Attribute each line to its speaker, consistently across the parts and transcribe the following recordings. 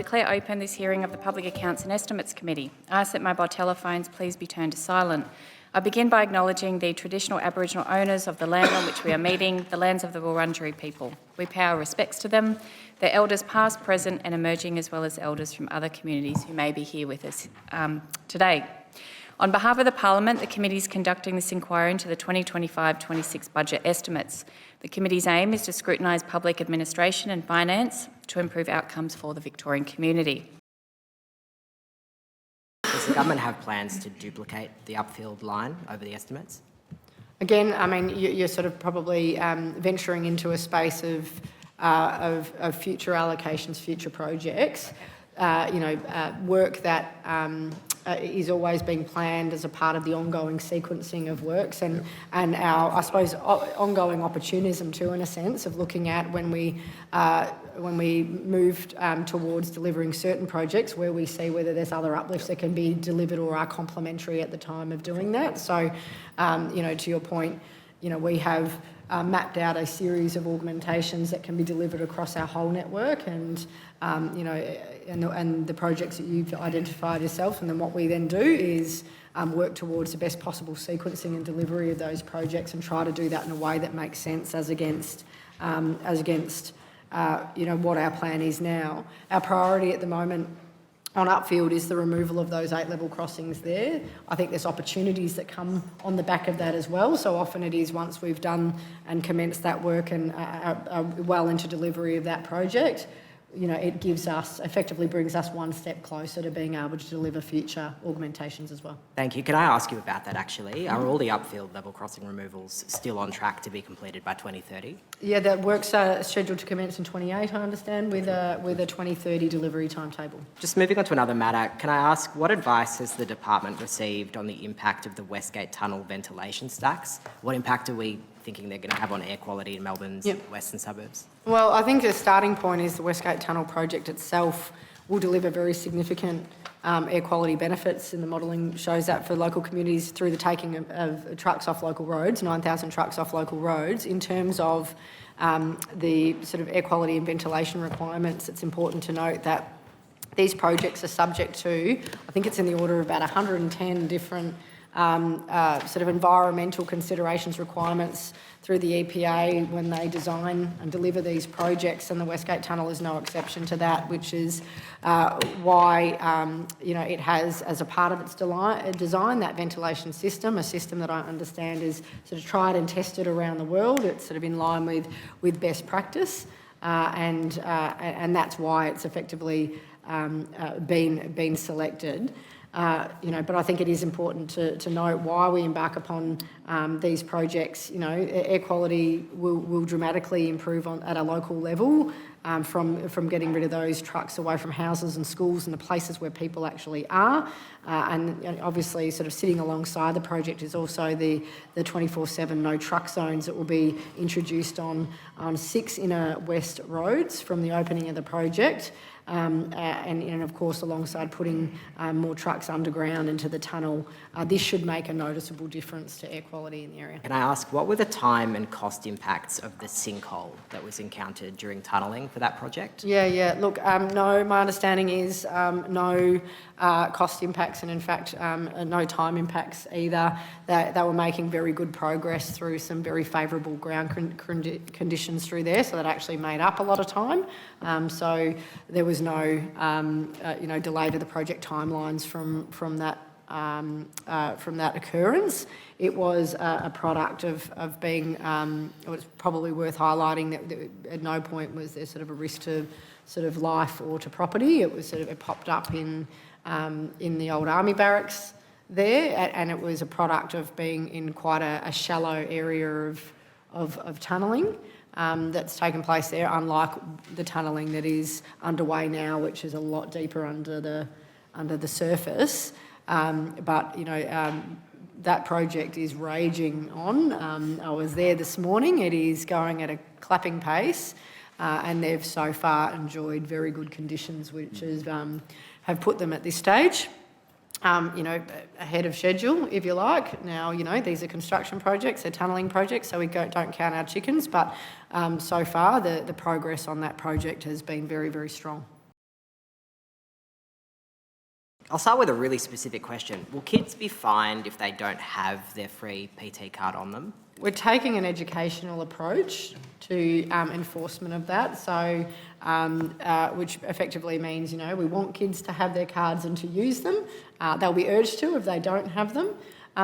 Speaker 1: declare open this hearing of the Public Accounts and Estimates Committee. I ask that mobile telephones please be turned to silent. I begin by acknowledging the traditional Aboriginal owners of the land on which we are meeting, the lands of the Wurundjeri people. We pay our respects to them, their elders past, present and emerging, as well as elders from other communities who may be here with us today. On behalf of the Parliament, the committee is conducting this inquiry into the 2025-26 budget estimates. The committee's aim is to scrutinise public administration and finance to improve outcomes for the Victorian community.
Speaker 2: Does the government have plans to duplicate the upfield line over the estimates?
Speaker 3: Again, I mean, you're sort of probably venturing into a space of future allocations, future projects. Work that is always being planned as a part of the ongoing sequencing of works and our, I suppose, ongoing opportunism too, in a sense, of looking at when we moved towards delivering certain projects where we see whether there's other uplifts that can be delivered or are complementary at the time of doing that. So, to your point, we have mapped out a series of augmentations that can be delivered across our whole network and the projects that you've identified yourself. And then what we then do is work towards the best possible sequencing and delivery of those projects and try to do that in a way that makes sense as against what our plan is now. Our priority at the moment on upfield is the removal of those 8 level crossings there. I think there's opportunities that come on the back of that as well. So often it is once we've done and commenced that work and are well into delivery of that project, it effectively brings us one step closer to being able to deliver future augmentations as well.
Speaker 2: Thank you. Can I ask you about that actually? Are all the upfield level crossing removals still on track to be completed by 2030?
Speaker 3: Yeah, that work's scheduled to commence in 28, I understand, with a 2030 delivery timetable.
Speaker 2: Just moving on to another matter, can I ask what advice has the department received on the impact of the Westgate Tunnel ventilation stacks? What impact are we thinking they're going to have on air quality in Melbourne's western suburbs?
Speaker 3: Well, I think the starting point is the Westgate Tunnel project itself will deliver very significant air quality benefits, and the modelling shows that for local communities through the taking of trucks off local roads, 9,000 trucks off local roads. In terms of the sort of air quality and ventilation requirements, it's important to note that these projects are subject to, I think it's in the order of about 110 different sort of environmental considerations requirements through the EPA when they design and deliver these projects, and the Westgate Tunnel is no exception to that, which is why it has as a part of its design that ventilation system, a system that I understand is sort of tried and tested around the world. It's sort of in line with best practice, and that's why it's effectively been selected. But I think it is important to note why we embark upon these projects. Air quality will dramatically improve at a local level from getting rid of those trucks away from houses and schools and the places where people actually are. And obviously sort of sitting alongside the project is also the 24/7 no truck zones that will be introduced on 6 inner west roads from the opening of the project. And of course, alongside putting more trucks underground into the tunnel, this should make a noticeable difference to air quality in the area.
Speaker 2: Can I ask, what were the time and cost impacts of the sinkhole that was encountered during tunnelling for that project?
Speaker 3: Yeah. Look, no, my understanding is no cost impacts and in fact no time impacts either. They were making very good progress through some very favourable ground conditions through there, so that actually made up a lot of time. So there was no delay to the project timelines from that occurrence. It was a product of being. It was probably worth highlighting that at no point was there sort of a risk to sort of life or to property. It was sort of it popped up in the old army barracks there, and it was a product of being in quite a shallow area of tunnelling that's taken place there, unlike the tunnelling that is underway now, which is a lot deeper under the surface. But that project is raging on. I was there this morning. It is going at a clapping pace, and they've so far enjoyed very good conditions, which have put them at this stage, ahead of schedule, if you like. Now, these are construction projects, they're tunnelling projects, so we don't count our chickens, but so far the progress on that project has been very, very strong.
Speaker 2: I'll start with a really specific question. Will kids be fined if they don't have their free PT card on them?
Speaker 3: We're taking an educational approach to enforcement of that, so which effectively means, we want kids to have their cards and to use them. They'll be urged to if they don't have them.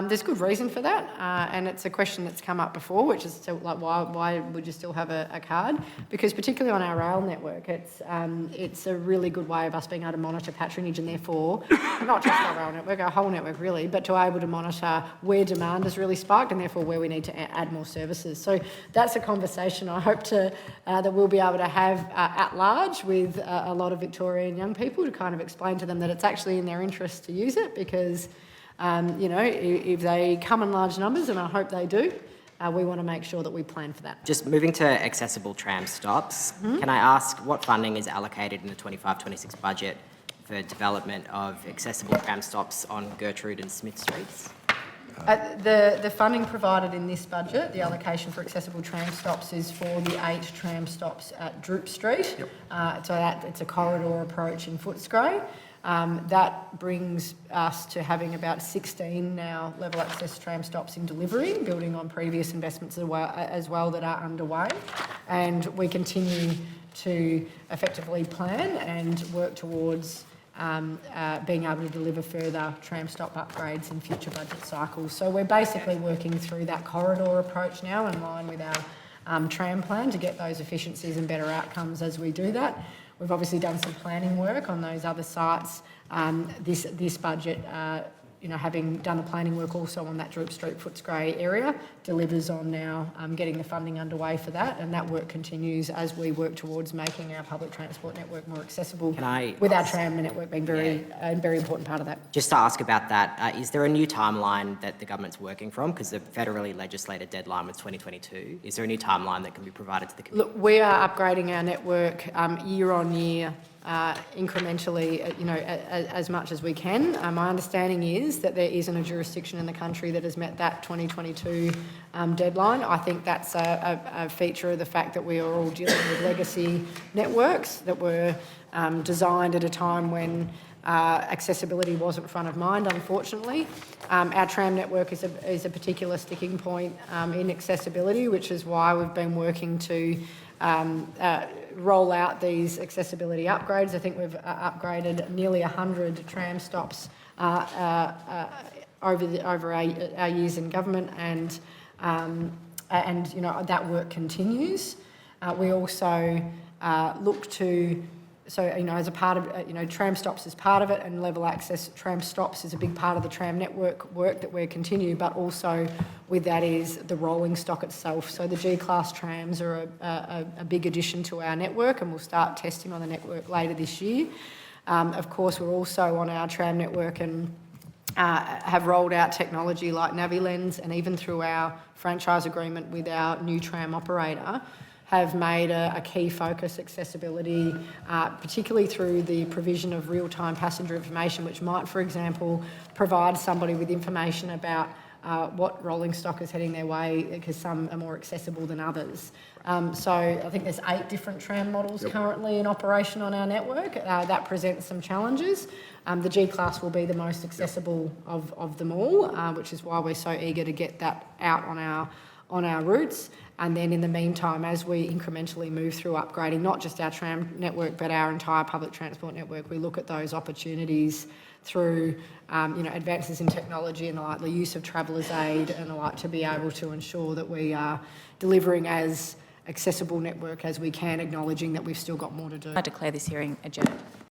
Speaker 3: There's good reason for that, and it's a question that's come up before, which is still like, why would you still have a card? Because particularly on our rail network, it's a really good way of us being able to monitor patronage, and therefore, not just our rail network, our whole network really, but to be able to monitor where demand has really spiked and therefore where we need to add more services. So that's a conversation I hope that we'll be able to have at large with a lot of Victorian young people to kind of explain to them that it's actually in their interest to use it, because if they come in large numbers, and I hope they do, we want to make sure that we plan for that.
Speaker 2: Just moving to accessible tram stops, can I ask what funding is allocated in the 25-26 budget for development of accessible tram stops on Gertrude and Smith Streets?
Speaker 3: The funding provided in this budget, the allocation for accessible tram stops is for the 8 tram stops at Droop Street. Yep. So it's a corridor approach in Footscray. That brings us to having about 16 now level access tram stops in delivery, building on previous investments as well that are underway. And we continue to effectively plan and work towards being able to deliver further tram stop upgrades in future budget cycles. So we're basically working through that corridor approach now in line with our tram plan to get those efficiencies and better outcomes as we do that. We've obviously done some planning work on those other sites. This budget, having done the planning work also on that Droop Street, Footscray area, delivers on now getting the funding underway for that, and that work continues as we work towards making our public transport network more accessible, with our tram network being a very important part of that.
Speaker 2: Just to ask about that, is there a new timeline that the government's working from? Because the federally legislated deadline was 2022. Is there a new timeline that can be provided to the community?
Speaker 3: Look, we are upgrading our network year on year, incrementally, as much as we can. My understanding is that there isn't a jurisdiction in the country that has met that 2022 deadline. I think that's a feature of the fact that we are all dealing with legacy networks that were designed at a time when accessibility wasn't front of mind, unfortunately. Our tram network is a particular sticking point in accessibility, which is why we've been working to roll out these accessibility upgrades. I think we've upgraded nearly 100 tram stops over our years in government, and that work continues. We also look to, as a part of, tram stops is part of it, and level access tram stops is a big part of the tram network work that we're continuing, but also with that is the rolling stock itself. So the G-class trams are a big addition to our network, and we'll start testing on the network later this year. Of course, we're also on our tram network and have rolled out technology like NaviLens, and even through our franchise agreement with our new tram operator, have made a key focus accessibility, particularly through the provision of real-time passenger information, which might, for example, provide somebody with information about what rolling stock is heading their way, because some are more accessible than others. So I think there's 8 different tram models currently in operation on our network. That presents some challenges. The G-class will be the most accessible of them all, which is why we're so eager to get that out on our routes. And then in the meantime, as we incrementally move through upgrading not just our tram network but our entire public transport network, we look at those opportunities through advances in technology and the use of traveller's aid and the like, to be able to ensure that we are delivering as accessible network as we can, acknowledging that we've still got more to do.
Speaker 1: I declare this hearing adjourned.